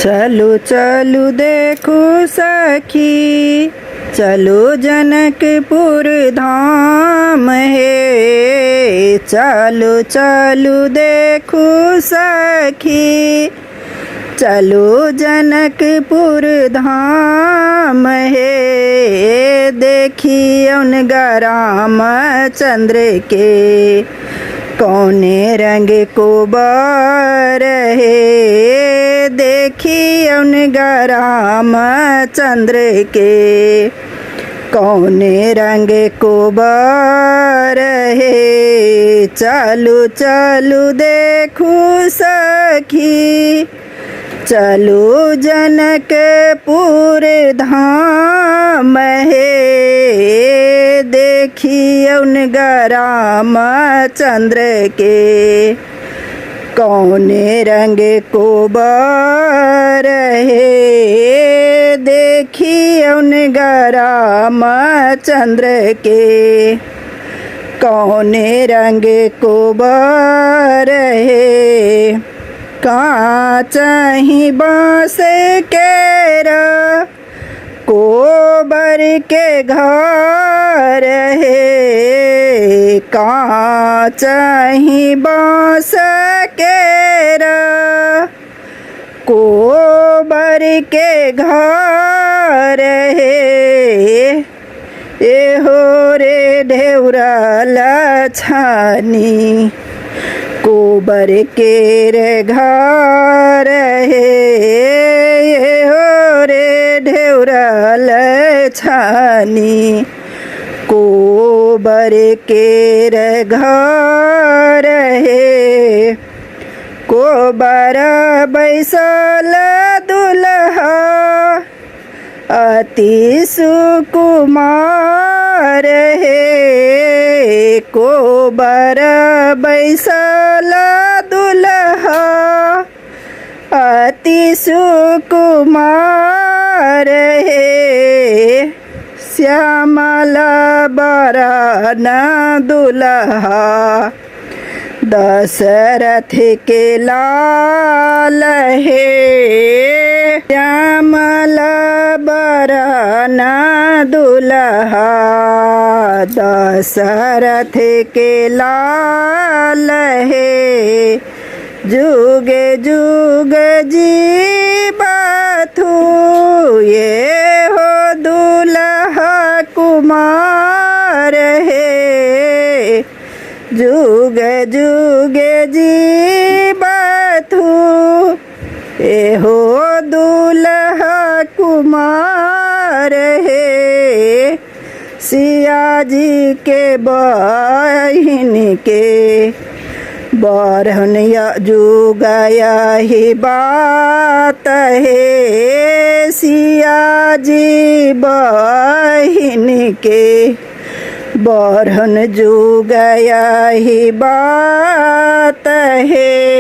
चलु चलु देखु सखी, चलो जनकपुर धाम हे। चलो चलो देखु सखी, चलो जनकपुर धाम हे। देखियौन राम चंद्र के, कौने रंग को बर हे। देखियौन राम चंद्र के, कौने रंग को बर हे। चलु चलु देखु सखी, चलो जनकपुर धाम हे। देखियौन राम चंद्र के, कौने रंग को बर हे। देखियौन राम चंद्र के, कौने रंग को बर हे। काचही बाँस केरा कोबर के घर हे। काचही बाँस केरा कोबर के घर हे। एहो रे ढेउरा लछनी, कोबर के रे घर हे। हो रे ढेउरा लछनी, कोबर के रे घर हे। कोबर बैसल दुल्हा, अति सुकुमार हे। कोबर बैसल दुल्हा, अति सुकुमार हे। श्यामल बरन दुल्हा, दशरथ के लाल हे। श्यामल बरन दुल्हा, दशरथ के लाल हे। जुग जुग जीवथु, ये हो दुल्हा कुमार हे। जुग जुग जीवथु, ये हो दुल्हा कुमार हे। सिया जी के बहिन के, बरहन जुगया ही बात हे। सिया जी बहिन के, बरहन जुगया ही बात हे।